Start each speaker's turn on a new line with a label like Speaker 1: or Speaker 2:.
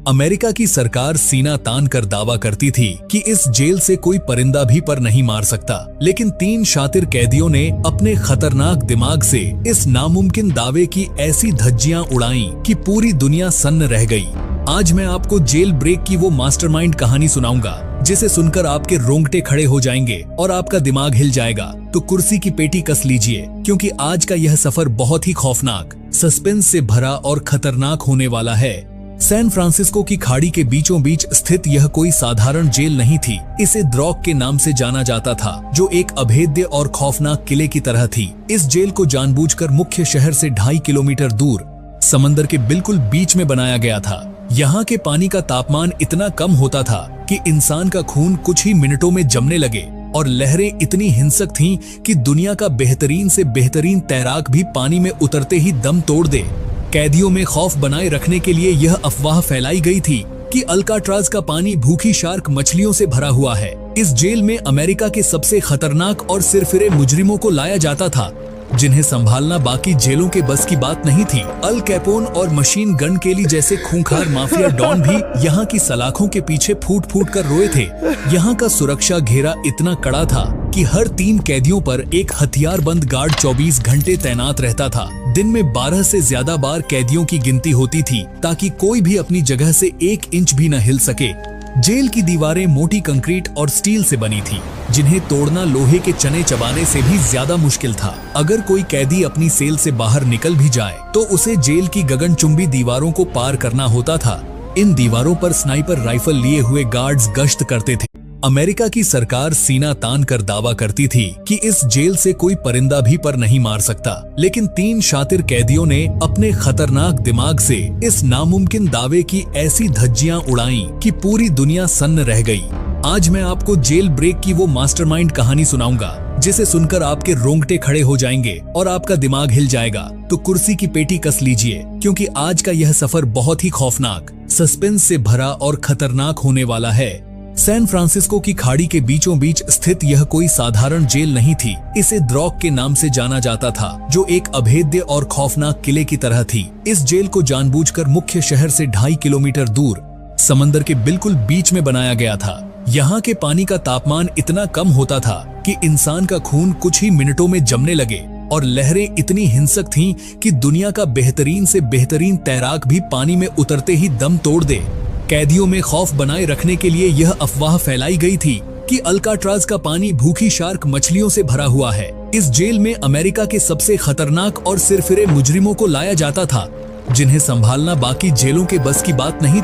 Speaker 1: America की सरकार सीना तान कर दावा करती थी कि इस जेल से कोई परिंदा भी पर नहीं मार सकता, लेकिन 3 शातिर कैदियों ने अपने खतरनाक दिमाग से इस नामुमकिन दावे की ऐसी धज्जियां उड़ाईं कि पूरी दुनिया सन्न रह गई। आज मैं आपको जेल ब्रेक की वो मास्टरमाइंड कहानी सुनाऊंगा जिसे सुनकर आपके रोंगटे खड़े हो जाएंगे और आपका दिमाग हिल जाएगा। तो कुर्सी की पेटी कस लीजिए, क्योंकि आज का यह सफर बहुत ही खौफनाक, सस्पेंस से भरा और खतरनाक होने वाला है। सैन फ्रांसिस्को की खाड़ी के बीचों बीच स्थित यह कोई साधारण जेल नहीं थी। इसे द्रॉक के नाम से जाना जाता था, जो एक अभेद्य और खौफनाक किले की तरह थी। इस जेल को जानबूझकर मुख्य शहर से 2.5 किलोमीटर दूर समंदर के बिल्कुल बीच में बनाया गया था। यहाँ के पानी का तापमान इतना कम होता था कि इंसान का खून कुछ ही मिनटों में जमने लगे, और लहरें इतनी हिंसक थीं कि दुनिया का बेहतरीन से बेहतरीन तैराक भी पानी में उतरते ही दम तोड़ दे। कैदियों में खौफ बनाए रखने के लिए यह अफवाह फैलाई गई थी कि अल्काट्राज का पानी भूखी शार्क मछलियों से भरा हुआ है। इस जेल में अमेरिका के सबसे खतरनाक और सिरफिरे मुजरिमों को लाया जाता था, जिन्हें संभालना बाकी जेलों के बस की बात नहीं थी। अल कैपोन और मशीन गन केली जैसे खूंखार माफिया डॉन भी यहाँ की सलाखों के पीछे फूट फूट कर रोए थे। यहाँ का सुरक्षा घेरा इतना कड़ा था कि हर 3 कैदियों पर एक हथियारबंद गार्ड 24 घंटे तैनात रहता था। दिन में 12 से ज्यादा बार कैदियों की गिनती होती थी, ताकि कोई भी अपनी जगह से 1 इंच भी न हिल सके। जेल की दीवारें मोटी कंक्रीट और स्टील से बनी थी, जिन्हें तोड़ना लोहे के चने चबाने से भी ज्यादा मुश्किल था। अगर कोई कैदी अपनी सेल से बाहर निकल भी जाए तो उसे जेल की गगनचुंबी दीवारों को पार करना होता था। इन दीवारों पर स्नाइपर राइफल लिए हुए गार्ड्स गश्त करते थे। अमेरिका की सरकार सीना तान कर दावा करती थी कि इस जेल से कोई परिंदा भी पर नहीं मार सकता, लेकिन 3 शातिर कैदियों ने अपने खतरनाक दिमाग से इस नामुमकिन दावे की ऐसी धज्जियां उड़ाईं कि पूरी दुनिया सन्न रह गई। आज मैं आपको जेल ब्रेक की वो मास्टरमाइंड कहानी सुनाऊंगा जिसे सुनकर आपके रोंगटे खड़े हो जाएंगे और आपका दिमाग हिल जाएगा। तो कुर्सी की पेटी कस लीजिए, क्योंकि आज का यह सफर बहुत ही खौफनाक, सस्पेंस से भरा और खतरनाक होने वाला है। सैन फ्रांसिस्को की खाड़ी के बीचों बीच स्थित यह कोई साधारण जेल नहीं थी। इसे द्रॉक के नाम से जाना जाता था, जो एक अभेद्य और खौफनाक किले की तरह थी। इस जेल को जानबूझकर मुख्य शहर से 2.5 किलोमीटर दूर समंदर के बिल्कुल बीच में बनाया गया था। यहाँ के पानी का तापमान इतना कम होता था कि इंसान का खून कुछ ही मिनटों में जमने लगे, और लहरें इतनी हिंसक थीं कि दुनिया का बेहतरीन से बेहतरीन तैराक भी पानी में उतरते ही दम तोड़ दे। कैदियों में खौफ बनाए रखने के लिए यह अफवाह फैलाई गई थी कि अल्काट्राज का पानी भूखी शार्क मछलियों से भरा हुआ है। इस जेल में अमेरिका के सबसे खतरनाक और सिरफिरे मुजरिमों को लाया जाता था, जिन्हें संभालना बाकी जेलों के बस की बात नहीं